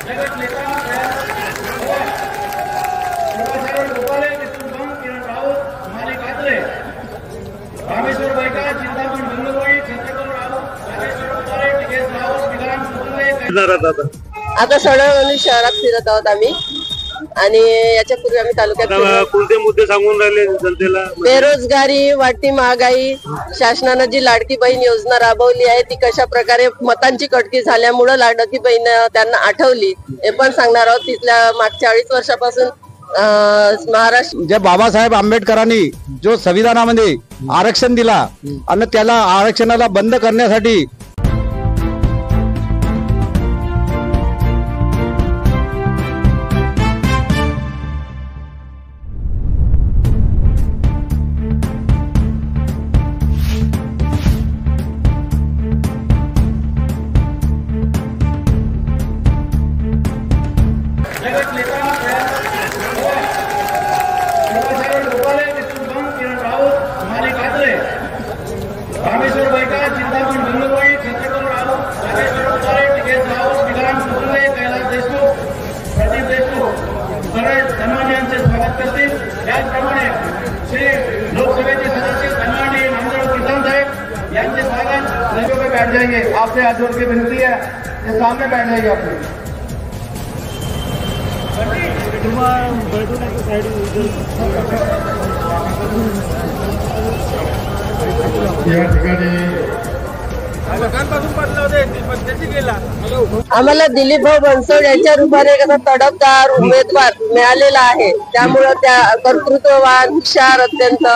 आता सडवणी शहरात फिरत आहोत आम्ही आणि याच्यापूर्वी आम्ही तालुक्यात कोणते मुद्दे सांगून राहिले जनतेला? बेरोजगारी, वाढती महागाई, शासनाने जी लाडकी बहीण योजना राबवली आहे ती कशा प्रकारे मतांची कटकी झाल्यामुळे लाडकी बहीण त्यांना आठवली हे पण सांगणार आहोत. तिथल्या मागच्या 40 वर्षापासून महाराष्ट्र जे बाबासाहेब आंबेडकरांनी जो संविधानामध्ये आरक्षण दिला आणि त्याला आरक्षणाला बंद करण्यासाठी बैठ जाएंगे। आपसे हाथ जोड़ के विनती है कि सामने बैठ जाएंगे आप या ठिकाणी आम्हाला दिलीप भाऊ बनसोड यांच्या रूपाने एक तडफदार उमेदवार मिळालेला आहे. त्यामुळे त्या कर्तृत्ववान, हुशार, अत्यंत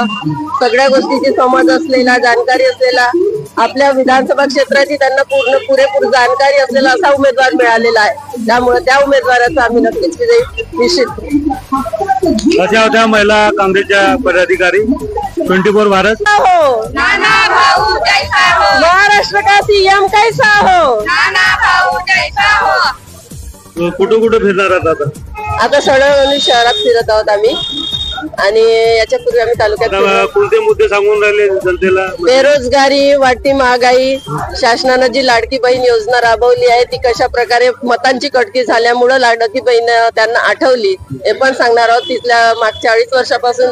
सगळ्या गोष्टीची समज असलेला, जाणकारी असलेला, आपल्या विधानसभा क्षेत्राची त्यांना पुरेपूर जाणकारी असलेला असा उमेदवार मिळालेला आहे. त्यामुळे त्या उमेदवाराचा आम्ही नक्कीच विजयी निश्चित. कशा होत्या महिला काँग्रेसच्या पदाधिकारी? 24 भारत हो, महाराष्ट्र का सीएम कैसा हो, कुठं कुठं फिरणार आहात? आता सडवणी शहरात फिरत आहोत आम्ही आणि याच्यापूर्वी आम्ही तालुक्यात कोणते मुद्दे सांगून राहिले जनतेला? बेरोजगारी, वाढती महागाई, शासनाने जी लाडकी बहीण योजना राबवली आहे ती कशा प्रकारे मतांची कटकी झाल्यामुळे लाडकी बहीण त्यांना आठवली हे पण सांगणार आहोत. तिथल्या मागच्या 40 वर्षापासून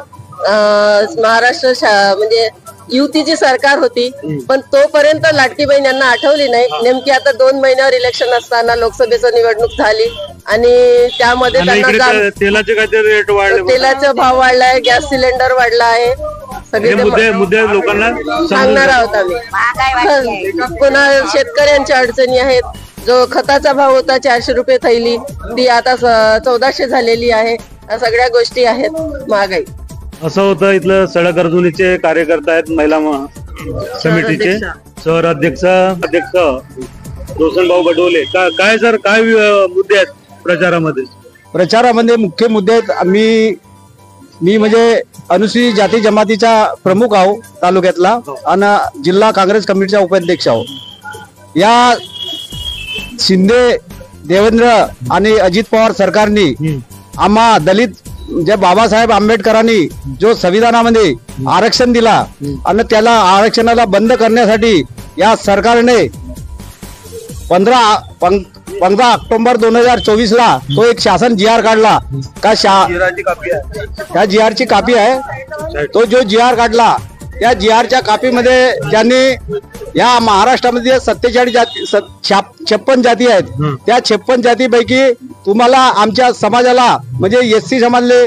महाराष्ट्र म्हणजे युतीची सरकार होती पण तोपर्यंत लाडकी बहीण यांना आठवली नाही. नेमकी आता 2 महिन्यावर इलेक्शन असताना लोकसभेची निवडणूक झाली आणि त्यामध्ये त्यांना तेलाचे काहीतरी रेट वाढले, तेलाचा भाव वाढलाय, गॅस सिलेंडर वाढला आहे. सगळे मुद्दे लोकांना सांगणार आहोत आम्ही. पुन्हा शेतकऱ्यांच्या अडचणी आहेत. जो खताचा भाव होता 400 रुपये थैली ती आता 1400 झालेली आहे. या सगळ्या गोष्टी आहेत. महागाई असं होतं. इथलं सडक अर्जुनीचे कार्यकर्ता आहेत, महिला समितीचे शहर अध्यक्ष रोशन भाऊ बडोले. काय सर, काय मुद्दे आहेत प्रचारामध्ये? मुख्य मुद्दे आहेत. मी म्हणजे अनुसूचित जाती जमातीचा प्रमुख आहो तालुक्यातला आणि जिल्हा काँग्रेस कमिटीचा उपाध्यक्ष आहो. या शिंदे, देवेंद्र आणि अजित पवार सरकारने आम्हा दलित जे बाबासाहेब आंबेडकरांनी जो संविधानामध्ये आरक्षण दिला आणि त्याला आरक्षणाला बंद करण्यासाठी या सरकारने 15 ऑक्टोबर 2024 ला तो एक शासन GR काढला. त्या GR ची कॉपी आहे. तो जो GR काढला त्या GR च्या कॉपीमध्ये त्यांनी या महाराष्ट्रामध्ये 47 जाती 56 जाती आहेत. त्या 56 जातीपैकी तुम्हाला आमच्या समाजाला म्हणजे SC समाजले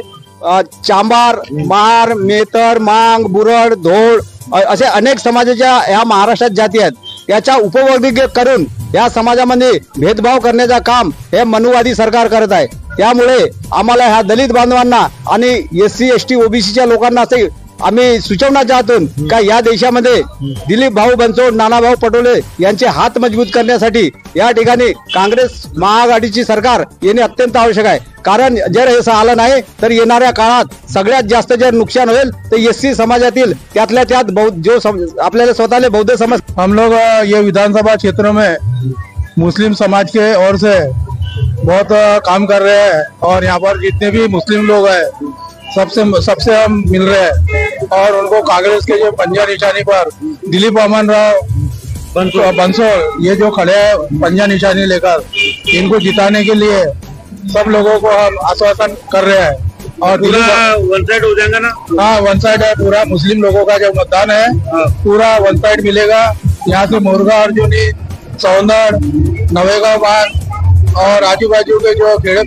चांबार, महार, मेतर, मांग, बुरड, धोळ असे अनेक समाजाच्या या महाराष्ट्रात जाती आहेत. याचा उपवर्ग करून या समाजामध्ये भेदभाव करण्याचा काम हे मनुवादी सरकार करत आहे. त्यामुळे आम्हाला ह्या दलित बांधवांना आणि SC ST OBCच्या लोकांना असे आम्ही सुचवना चाहतो का या देशामध्ये दिलीप भाऊ बनसोड, नानाभाऊ पटोले यांचे हात मजबूत करण्यासाठी या ठिकाणी काँग्रेस महाआघाडीची सरकार येणे अत्यंत आवश्यक आहे. कारण जर हे आलं नाही तर येणाऱ्या काळात सगळ्यात जास्त जर नुकसान होईल तर SC समाजातील त्यातल्या त्यात जो आपल्याला स्वतःला बौद्ध समाज. हम लोग ये विधानसभा क्षेत्र में मुस्लिम समाज के ओर से बहुत काम कर रहे हैं और यहाँ पर जितने भी मुस्लिम लोग हैं सबसे हम मिल रहे हैं और उनको कांग्रेस के जो पंजा निशानी पर दिलीप अमन राव बंसोड़ ये जो खड़े हैं पंजा निशानी लेकर, इनको जिताने के लिए सब लोगों को हम आश्वासन कर रहे हैं। और पूरा वन साइड हो जाएगा ना? हाँ, वन साइड है पूरा। मुस्लिम लोगों का जो मतदान है पूरा वन साइड मिलेगा। यहाँ से मुर्गा अर्जुनी, सौंदर, नवेगांव बाग और आजू बाजू के जो खेड़े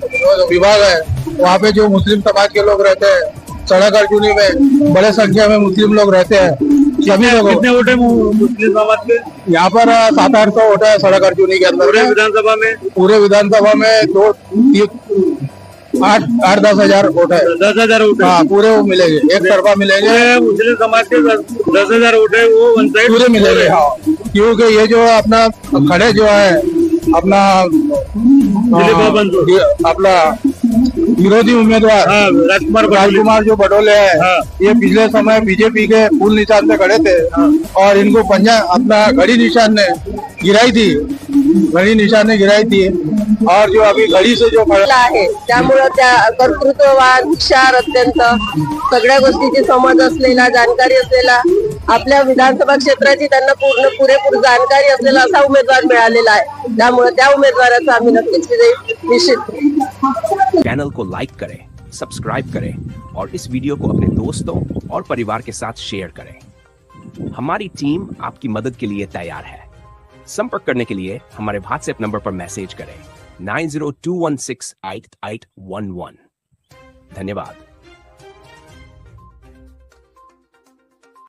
विभाग है वहाँ पे जो मुस्लिम समाज के लोग रहते हैं, सड़क अर्जुनी में बड़े संख्या में मुस्लिम लोग रहते हैं। सभी लोग कितने वोट है मुस्लिम समाज के? यहाँ पर 700-800 वोट है सड़क अर्जुनी के अंदर। पूरे विधानसभा में 8-10 हजार वोट है। 10,000 वोट? हाँ, पूरे वो मिलेंगे, एक तरफा मिलेंगे। मुस्लिम समाज के 10,000 वोट है वो वन साइड पूरे मिलेंगे। हाँ, क्योंकि ये जो अपना खड़े जो है अपना विरोधी उम्मीदवार राजकुमार जो बडोले है, ये पिछले समय बीजेपी के फूल निशान पे खड़े थे और इनको पंजा अपना घड़ी निशान ने गिराई थी। और जो अभी घडी से जो आहे त्यामुळे त्या कर्तृत्ववान, हुशार, अत्यंत सगळ्या गोष्टीची समज असलेला, जाणकारी असलेला, आपल्या विधानसभा क्षेत्राची त्यांना पुरेपूर जाणकारी असलेला असा उमेदवार मिळालेला आहे। त्यामुळे त्या उमेदवाराचा आम्ही नक्कीच विजय निश्चित। चैनल को लाइक करें, सब्सक्राइब करें और इस वीडियो को अपने दोस्तों और परिवार के साथ शेयर करें। हमारी टीम आपकी मदद के लिए तैयार है। संपर्क करने के लिए हमारे व्हाट्सएप नंबर पर मैसेज करें 9021688811। धन्यवाद।